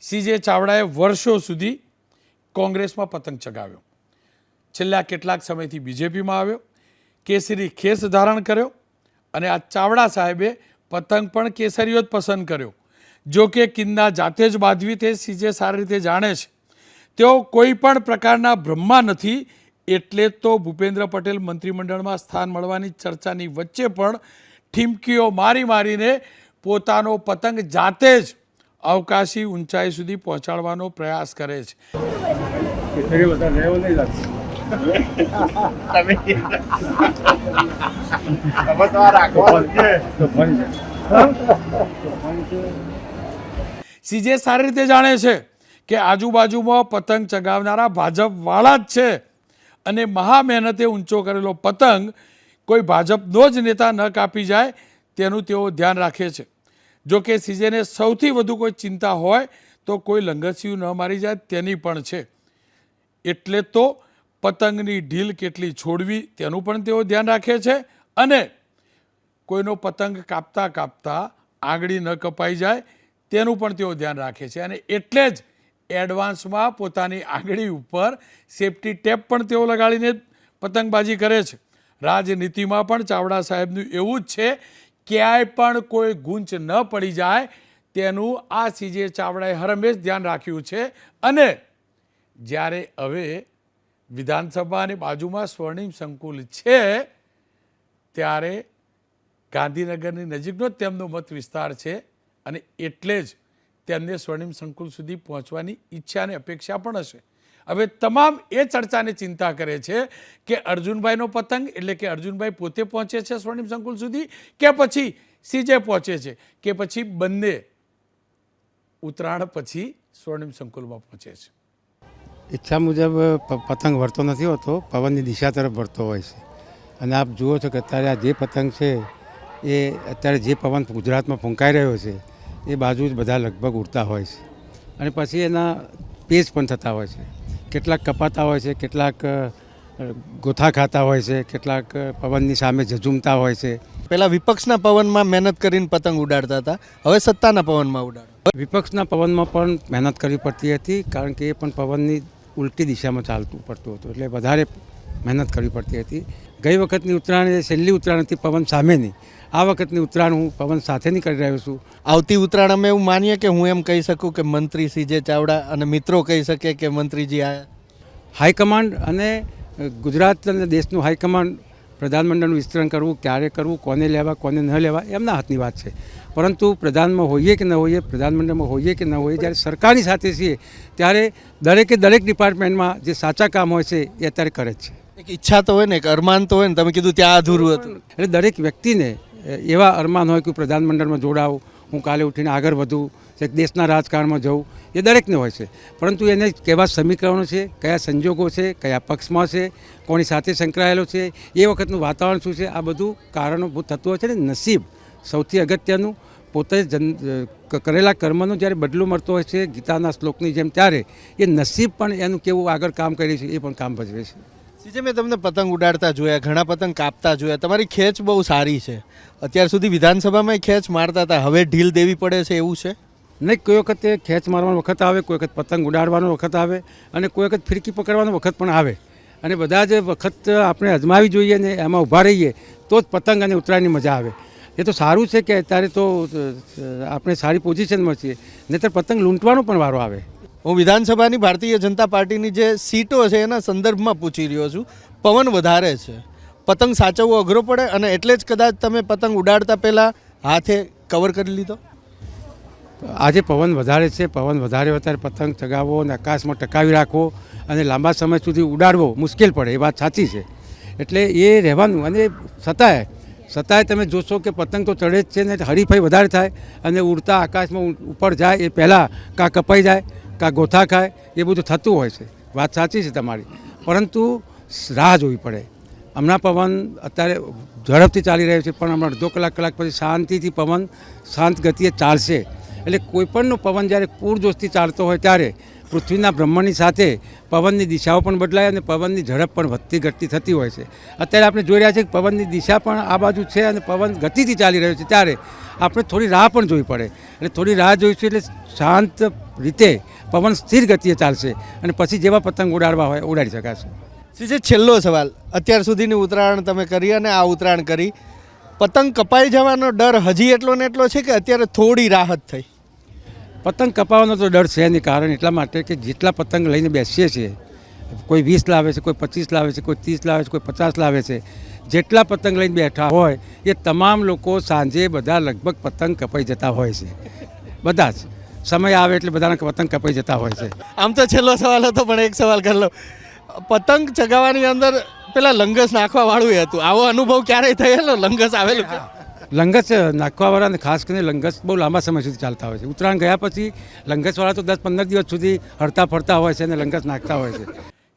CJ ચાવડાએ વર્ષો સુધી કોંગ્રેસમાં પતંગ ચગાવ્યો, છેલ્લા કેટલાક સમયથી બીજેપીમાં આવ્યો, કેસરી ખેસ ધારણ કર્યો અને આ ચાવડા સાહેબે પતંગ પણ કેસરીઓ જ પસંદ કર્યો. જો કે કિન્ના જાતે જ બાંધવી તે સીજે સારી રીતે જાણે છે. તેઓ કોઈ પણ પ્રકારના ભ્રમમાં નથી, એટલે તો ભૂપેન્દ્ર પટેલ મંત્રીમંડળમાં સ્થાન મળવાની ચર્ચાની વચ્ચે પણ ઠીમકીઓ મારી મારીને પોતાનો પતંગ જાતે જ અવકાશી ઊંચાઈ સુધી પહોંચાડવાનો પ્રયાસ કરે છે. સીજે સારી રીતે જાણે છે કે આજુબાજુમાં પતંગ ચગાવનારા ભાજપવાળા જ છે અને મહા મહેનતે ઊંચો કરેલો પતંગ કોઈ ભાજપનો જ નેતા ન કાપી જાય તેનું તેઓ ધ્યાન રાખે છે. જો કે સીજેને સૌથી વધુ કોઈ ચિંતા હોય તો કોઈ લંગસિયું ન મારી જાય તેની પણ છે. એટલે તો પતંગની ઢીલ કેટલી છોડવી તેનું પણ તેઓ ધ્યાન રાખે છે અને કોઈનો પતંગ કાપતા કાપતા આંગળી ન કપાઈ જાય તેનું પણ તેઓ ધ્યાન રાખે છે. અને એટલે જ એડવાન્સમાં પોતાની આંગળી ઉપર સેફટી ટેપ પણ તેઓ લગાડીને પતંગબાજી કરે છે. રાજનીતિમાં પણ ચાવડા સાહેબનું એવું જ છે, ક્યાંય પણ કોઈ ગૂંચ ન પડી જાય તેનું આ સીજે ચાવડાએ હરમેશ ધ્યાન રાખ્યું છે. અને જ્યારે હવે વિધાનસભા અને બાજુમાં સ્વર્ણિમ સંકુલ છે ત્યારે ગાંધીનગરની નજીકનો જ તેમનો મત વિસ્તાર છે અને એટલે જ તેમને સ્વર્ણિમ સંકુલ સુધી પહોંચવાની ઈચ્છા અને અપેક્ષા પણ હશે. હવે તમામ એ ચર્ચાને ચિંતા કરે છે કે અર્જુનભાઈનો પતંગ એટલે કે અર્જુનભાઈ પોતે પહોંચે છે સ્વર્ણિમ સંકુલ સુધી કે પછી સીજે પહોંચે છે કે પછી બંને ઉત્તરાયણ પછી સ્વર્ણિમ સંકુલમાં પહોંચે છે. ઈચ્છા મુજબ પતંગ વળતો નથી હોતો, પવનની દિશા તરફ વળતો હોય છે. અને આપ જુઓ છો કે અત્યારે આ જે પતંગ છે એ અત્યારે જે પવન ગુજરાતમાં ફૂંકાઈ રહ્યો છે એ બાજુ જ બધા લગભગ ઉડતા હોય છે અને પછી એના પેચ પણ થતા હોય છે. કેટલાક કપાતા હોય છે, કેટલાક ગોથા ખાતા હોય છે, કેટલાક પવનની સામે ઝઝૂમતા હોય છે. પહેલાં વિપક્ષના પવનમાં મહેનત કરીને પતંગ ઉડાડતા હતા, હવે સત્તાના પવનમાં ઉડાડે. વિપક્ષના પવનમાં પણ મહેનત કરવી પડતી હતી, કારણ કે એ પણ પવનની ઉલટી દિશામાં ચાલતું પડતું હતું, એટલે વધારે મહેનત કરવી પડતી હતી. ગઈ વખતની ઉત્તરાયણ એ છેલ્લી ઉત્તરાયણ હતી પવન સામેની. આ વખતની ઉત્તરાયણ હું પવન સાથેની કરી રહ્યો છું. આવતી ઉત્તરાયણ અમે એવું માનીએ કે હું એમ કહી શકું કે મંત્રી સીજે ચાવડા અને મિત્રો કહી શકે કે મંત્રીજી આ હાઈકમાન્ડ અને ગુજરાત અને દેશનું હાઈકમાન્ડ પ્રધાનમંડળનું વિસ્તરણ કરવું, ક્યારે કરવું, કોને લેવા કોને ન લેવા એમના હાથની વાત છે. પરંતુ પ્રધાનમાં હોઈએ કે ન હોઈએ, પ્રધાનમંડળમાં હોઈએ કે ન હોઈએ, જ્યારે સરકારની સાથે છીએ ત્યારે દરેકે દરેક ડિપાર્ટમેન્ટમાં જે સાચા કામ હોય છે એ અત્યારે કરે જ છે. એક ઈચ્છા તો હોય ને, એક અરમાન તો હોય ને. તમે કીધું ત્યાં અધૂરું હતું, એટલે દરેક વ્યક્તિને એવા અરમાન હોય કે પ્રધાનમંડળમાં જોડાવું, હું કાલે ઉઠીને આગળ વધું, દેશના રાજકારણમાં જવું, એ દરેકને હોય છે. પરંતુ એને કેવા સમીકરણો છે, કયા સંજોગો છે, કયા પક્ષમાં છે, કોની સાથે સંકળાયેલો છે, એ વખતનું વાતાવરણ શું છે, આ બધું કારણોભૂત થતું હોય છે. ને નસીબ સૌથી અગત્યનું, પોતે કરેલા કર્મનો જ્યારે બદલો મળતો હોય છે ગીતાના શ્લોકની જેમ, ત્યારે એ નસીબ પણ એનું કેવું આગળ કામ કરે છે એ પણ કામ ભજવે છે. સીજે મેં તમને પતંગ ઉડાડતા જોયા, ઘણા પતંગ કાપતા જોયા. તમારી ખેંચ બહુ સારી છે. અત્યાર સુધી વિધાનસભામાં ખેંચ મારતા હતા, હવે ઢીલ દેવી પડે છે એવું છે? નહીં, કોઈ વખતે ખેંચ મારવાનો વખત આવે, કોઈ વખત પતંગ ઉડાડવાનો વખત આવે અને કોઈ વખત ફિરકી પકડવાનો વખત પણ આવે. અને બધા જ વખત આપણે અજમાવી જોઈએ ને એમાં ઊભા રહીએ તો જ પતંગ અને ઉત્તરાયણની મજા આવે. એ તો સારું છે કે અત્યારે તો આપણે સારી પોઝિશનમાં છીએ, નહીંતર પતંગ લૂંટવાનો પણ વારો આવે. હું વિધાનસભાની ભારતીય જનતા પાર્ટીની જે સીટો છે એના સંદર્ભમાં પૂછી રહ્યો છું. પવન વધારે છે, પતંગ સાચવવો અઘરો પડે અને એટલે જ કદાચ તમે પતંગ ઉડાડતા પહેલાં હાથે કવર કરી લીધો. આજે પવન વધારે છે, પવન વધારે હોય ત્યારે પતંગ ચગાવવો અને આકાશમાં ટકાવી રાખવો અને લાંબા સમય સુધી ઉડાડવો મુશ્કેલ પડે, એ વાત સાચી છે. એટલે એ રહેવાનું. અને છતાંય તમે જોશો કે પતંગ તો ચડે જ છે ને, હરીફાઈ વધારે થાય અને ઉડતા આકાશમાં ઉપર જાય એ પહેલાં કાં કપાઈ જાય, કાં ગોથા ખાય, એ બધું થતું હોય છે. વાત સાચી છે તમારી, પરંતુ રાહ જોવી પડે. હમણાં પવન અત્યારે ઝડપથી ચાલી રહ્યો છે, પણ હમણાં અડધો કલાક પછી શાંતિથી પવન શાંત ગતિએ ચાલશે. એટલે કોઈપણનો પવન જ્યારે પૂરજોશથી ચાલતો હોય ત્યારે પૃથ્વીના ભ્રમણની સાથે પવનની દિશાઓ પણ બદલાય અને પવનની ઝડપ પણ વધતી ઘટતી થતી હોય છે. અત્યારે આપણે જોઈ રહ્યા છીએ કે પવનની દિશા પણ આ બાજુ છે અને પવન ગતિથી ચાલી રહ્યો છે, ત્યારે આપણે થોડી રાહ પણ જોવી પડે. એટલે થોડી રાહ જોઈશું એટલે શાંત રીતે પવન સ્થિર ગતિએ ચાલશે અને પછી જેવા પતંગ ઉડાડવા હોય ઉડાડી શકાશે. સીજે છેલ્લો સવાલ, અત્યાર સુધીની ઉત્તરાયણ તમે કરી અને આ ઉત્તરાયણ કરી, પતંગ કપાઈ જવાનો ડર હજી એટલો ને એટલો છે કે અત્યારે થોડી રાહત થઈ? પતંગ કપાવાનો તો ડર છે નહીં, કારણ એટલા માટે કે જેટલા પતંગ લઈને બેસીએ છીએ, કોઈ 20 લાવે છે, કોઈ 25 લાવે છે, કોઈ 30 લાવે છે, કોઈ 50 લાવે છે, જેટલા પતંગ લઈને બેઠા હોય એ તમામ લોકો સાંજે બધા લગભગ પતંગ કપાઈ જતા હોય છે. બધા જ સમય આવે એટલે બધાના પતંગ કપાઈ જતા હોય છે. આમ તો છેલ્લો સવાલ હતો પણ એક સવાલ કરી લો, પતંગ ચગાવવાની અંદર પેલા લંગસ નાખવા વાળું એ હતું, આવો અનુભવ ક્યારેય થયેલો? લંગસ આવેલું? લંગસ નાખવાવાળા અને ખાસ કરીને લંગસ બહુ લાંબા સમય સુધી ચાલતા હોય છે. ઉત્તરાયણ ગયા પછી લંગસવાળા તો 10-15 દિવસ સુધી હરતા ફરતા હોય છે અને લંગસ નાખતા હોય છે.